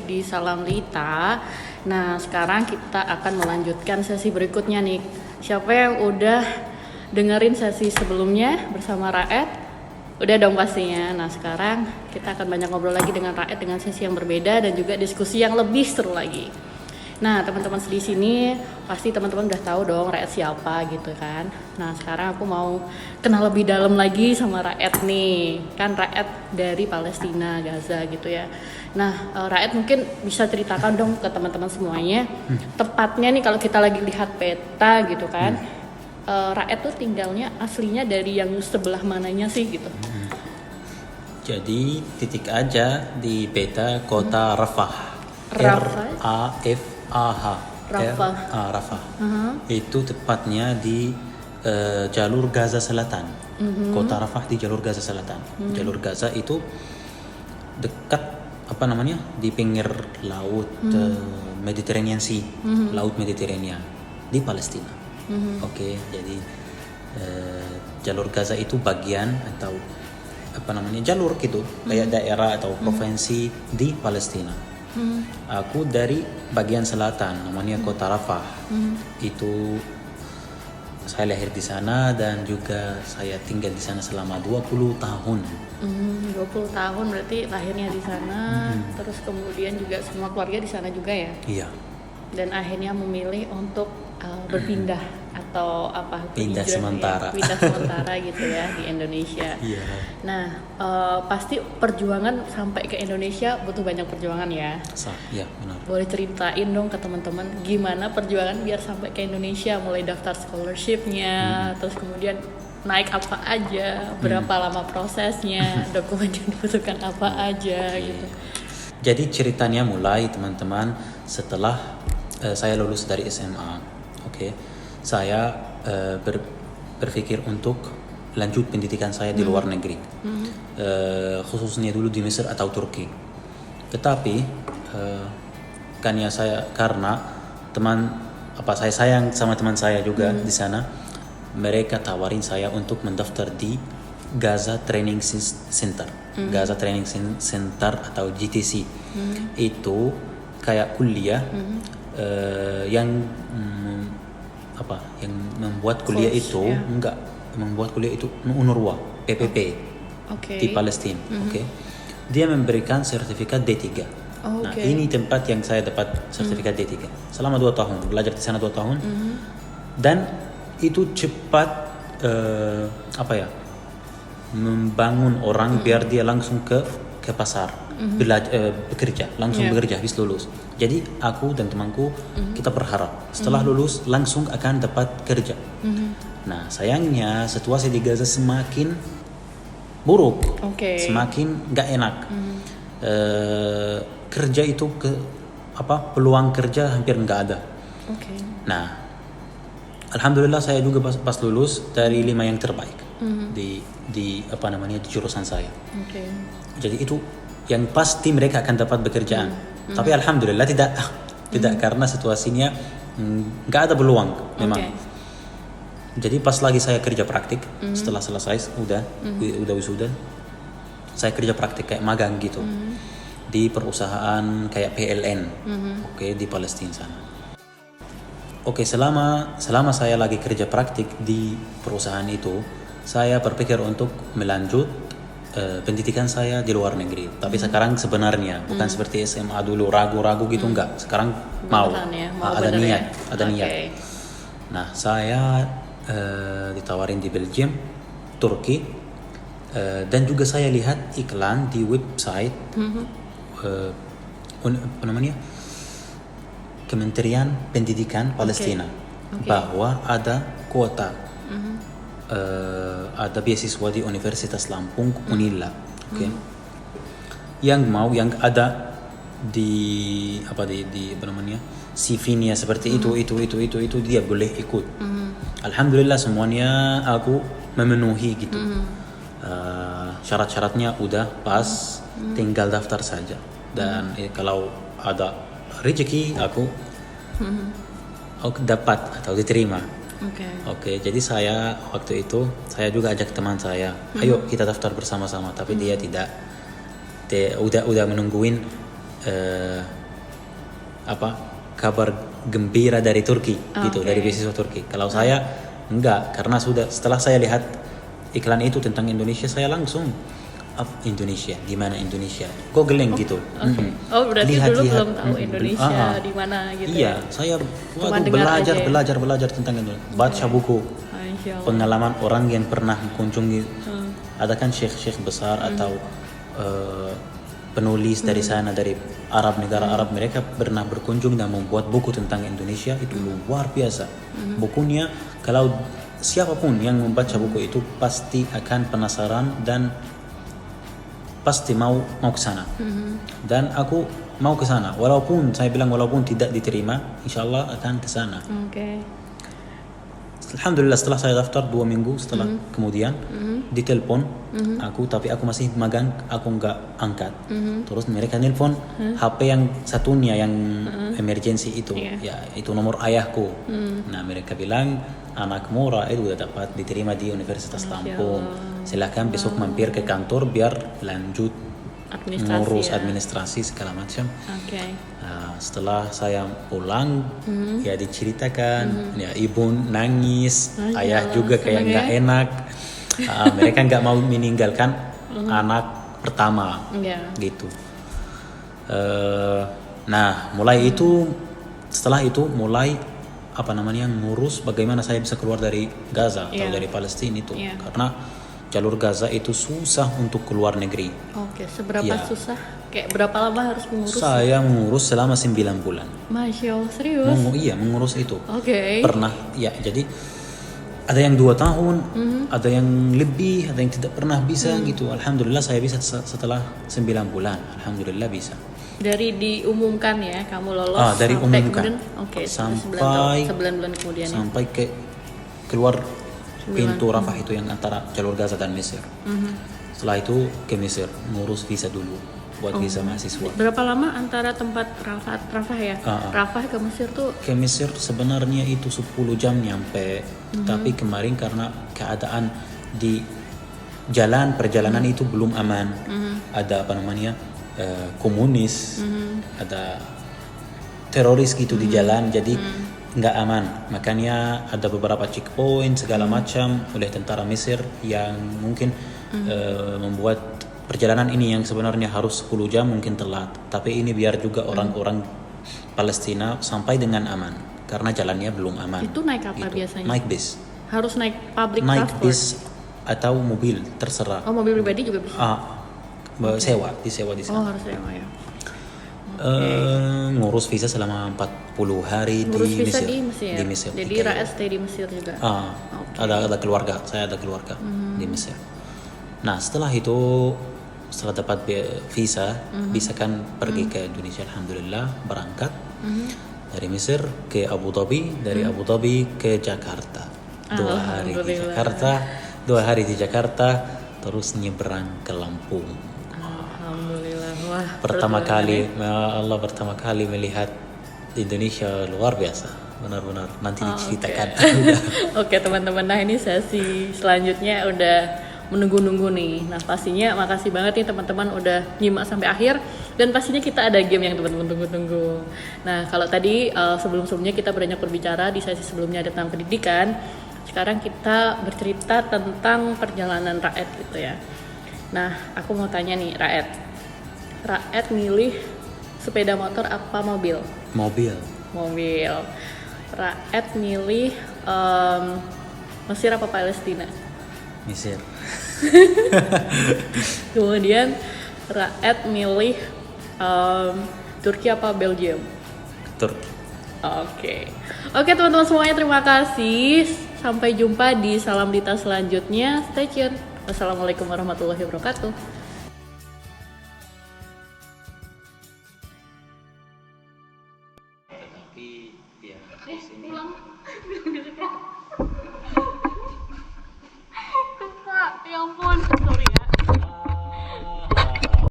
di Salam Lita. Nah, sekarang kita akan melanjutkan sesi berikutnya nih. Siapa yang udah dengerin sesi sebelumnya bersama Raed? Udah dong pastinya. Nah, sekarang kita akan banyak ngobrol lagi dengan Raed dengan sesi yang berbeda dan juga diskusi yang lebih seru lagi. Nah, teman-teman di sini pasti teman-teman udah tahu dong Raed siapa gitu kan. Nah, sekarang aku mau kenal lebih dalam lagi sama Raed nih. Kan Raed dari Palestina, Gaza gitu ya. Nah, Raed mungkin bisa ceritakan dong ke teman-teman semuanya. Tepatnya nih kalau kita lagi lihat peta gitu kan. Raed tuh tinggalnya aslinya dari yang sebelah mananya sih gitu. Jadi titik aja di peta kota Rafah. Rafah. Rafah. Rafah. Itu tepatnya di jalur Gaza Selatan. Kota Rafah di jalur Gaza Selatan. Jalur Gaza itu dekat di pinggir laut Mediterranean Sea, laut Mediterania di Palestina. Oke, jadi jalur Gaza itu bagian atau jalur gitu kayak daerah atau provinsi di Palestina. Aku dari bagian selatan, namanya kota Rafah. Itu saya lahir di sana dan juga saya tinggal di sana selama 20 tahun. 20 tahun berarti lahirnya di sana, terus kemudian juga semua keluarga di sana juga ya? Iya. Dan akhirnya memilih untuk berpindah atau pindah sementara. Pindah sementara gitu ya di Indonesia. Iya. Nah, pasti perjuangan sampai ke Indonesia butuh banyak perjuangan ya. Iya, benar. Boleh ceritain dong ke teman-teman gimana perjuangan biar sampai ke Indonesia, mulai daftar scholarship-nya, terus kemudian naik apa aja, berapa lama prosesnya, dokumen yang dibutuhkan apa aja gitu. Jadi ceritanya mulai teman-teman setelah saya lulus dari SMA. Oke. Saya berpikir untuk lanjut pendidikan saya di luar negeri, khususnya dulu di Mesir atau Turki. Tetapi karena saya sayang sama teman saya juga di sana, mereka tawarin saya untuk mendaftar di Gaza Training Center, Gaza Training Center atau GTC. Itu kayak kuliah yang membuat kuliah Course, itu membuat kuliah itu UNRWA PPP di Palestina. Dia memberikan sertifikat D3. Nah, ini tempat yang saya dapat sertifikat D3 selama 2 tahun, belajar di sana 2 tahun. Dan itu cepat membangun orang biar dia langsung ke pasar bekerja, langsung bekerja habis lulus. Jadi aku dan temanku kita berharap setelah lulus langsung akan dapat kerja. Nah, sayangnya situasi di Gaza semakin buruk, semakin nggak enak. Kerja itu peluang kerja hampir nggak ada. Nah, alhamdulillah saya juga pas lulus dari 5 yang terbaik di jurusan saya. Jadi itu yang pasti mereka akan dapat pekerjaan. Tapi alhamdulillah tidak karena situasinya nggak ada peluang memang. Jadi pas lagi saya kerja praktik, setelah selesai udah wisuda, saya kerja praktik kayak magang gitu di perusahaan kayak PLN, di Palestina sana. Selama saya lagi kerja praktik di perusahaan itu, saya berpikir untuk melanjut pendidikan saya di luar negeri. Tapi sekarang sebenarnya bukan seperti SMA dulu ragu-ragu gitu, enggak. Sekarang mau ada niat. Nah, saya ditawarin di Belgium, Turki, dan juga saya lihat iklan di website Kementerian Pendidikan Palestina bahwa ada kuota, ada beasiswa di Universitas Lampung Unila, yang ada di CV-nya seperti itu dia boleh ikut. Alhamdulillah semuanya aku memenuhi gitu. Syarat-syaratnya udah pas, tinggal daftar saja. Dan kalau ada rezeki aku dapat atau diterima. Jadi saya waktu itu saya juga ajak teman saya, ayo kita daftar bersama-sama. Tapi dia tidak, udah menungguin eh, apa kabar gembira dari Turki gitu, dari beasiswa Turki. Kalau saya enggak, karena setelah saya lihat iklan itu tentang Indonesia, saya langsung Indonesia, di mana Indonesia? Googling gitu. Oh, berarti Lihat, dulu lihat. belum tahu Indonesia di mana gitu. Iya, Ya? saya Cuma dengar aja ya? belajar tentang Indonesia. Baca buku, Masya Allah. pengalaman orang yang pernah mengunjungi. Ada kan syekh-syekh besar atau penulis dari sana, dari negara Arab, mereka pernah berkunjung dan membuat buku tentang Indonesia. Itu luar biasa. Bukunya, kalau siapapun yang membaca buku itu pasti akan penasaran dan pasti mau ke sana. Dan aku mau ke sana, walaupun saya bilang walaupun tidak diterima, insyaallah akan ke sana. Oke. Alhamdulillah, setelah saya daftar 2 minggu setelah kemudian ditelepon aku, tapi aku masih magang, aku nggak angkat. Terus mereka nelpon HP yang satunya yang emergency itu, ya itu nomor ayahku. Nah, mereka bilang anakmu Raed udah dapat diterima di Universitas Lampung, silakan besok mampir ke kantor biar lanjut ngurus administrasi segala macam. Nah, setelah saya pulang, ya diceritakan, ya ibu nangis, ayah juga kayak nggak enak. Mereka nggak mau meninggalkan anak pertama, gitu. Nah, setelah itu mulai ngurus bagaimana saya bisa keluar dari Gaza atau dari Palestina itu, karena jalur Gaza itu susah untuk keluar negeri. Oke, seberapa susah? Kayak berapa lama harus mengurus? Saya mengurus selama 9 bulan. Masya Allah, serius? Iya, mengurus itu. Oke. Pernah, ya, jadi ada yang 2 tahun, ada yang lebih, ada yang tidak pernah bisa gitu. Alhamdulillah saya bisa setelah 9 bulan. Alhamdulillah bisa. Dari diumumkan ya, kamu lolos dari sampai umumkan. kemudian, sampai 9 bulan kemudian. Sampai keluar pintu Rafah itu yang antara jalur Gaza dan Mesir. Setelah itu ke Mesir, ngurus visa dulu buat visa mahasiswa. Berapa lama antara tempat Rafah ya? Rafah ke Mesir tuh? Ke Mesir sebenarnya itu 10 jam nyampe. Tapi kemarin karena keadaan di perjalanan itu belum aman. Ada komunis, ada teroris gitu di jalan, jadi nggak aman. Makanya ada beberapa checkpoint segala macam oleh tentara Mesir yang mungkin membuat perjalanan ini yang sebenarnya harus 10 jam mungkin telat. Tapi ini biar juga orang-orang Palestina sampai dengan aman karena jalannya belum aman. Itu naik apa biasanya? Naik bis. Harus naik public naik transport? Bis atau mobil, terserah. Oh, mobil pribadi juga bisa? Disewa di sana. Oh, harus sewa ya. Ngurus visa selama 40 hari ngurus di visa Mesir. di Mesir. Jadi Raed stay di Mesir juga. Ada keluarga, saya ada keluarga di Mesir. Nah, setelah dapat visa, bisa kan pergi ke Indonesia. Alhamdulillah berangkat dari Mesir ke Abu Dhabi, dari Abu Dhabi ke Jakarta. 2 hari di Jakarta, 2 hari di Jakarta, terus nyebrang ke Lampung. Alhamdulillah. Wah, Pertama kali melihat Indonesia, luar biasa, benar-benar. Nanti diceritakan. Oke, teman-teman, nah ini sesi selanjutnya udah menunggu-nunggu nih. Nah, pastinya makasih banget nih teman-teman udah nyimak sampai akhir, dan pastinya kita ada game yang teman-teman tunggu-tunggu. Nah, kalau tadi sebelum-sebelumnya kita banyak berbicara di sesi sebelumnya tentang pendidikan, sekarang kita bercerita tentang perjalanan Raed gitu ya. Nah, aku mau tanya nih, Raed milih sepeda motor apa mobil? Mobil. Raed milih Mesir apa Palestina? Mesir. Kemudian Raed milih Turki apa Belgium? Turki. Oke, teman-teman semuanya, terima kasih. Sampai jumpa di Salam Dita selanjutnya. Stay tune. Wassalamualaikum warahmatullahi wabarakatuh. Pulang.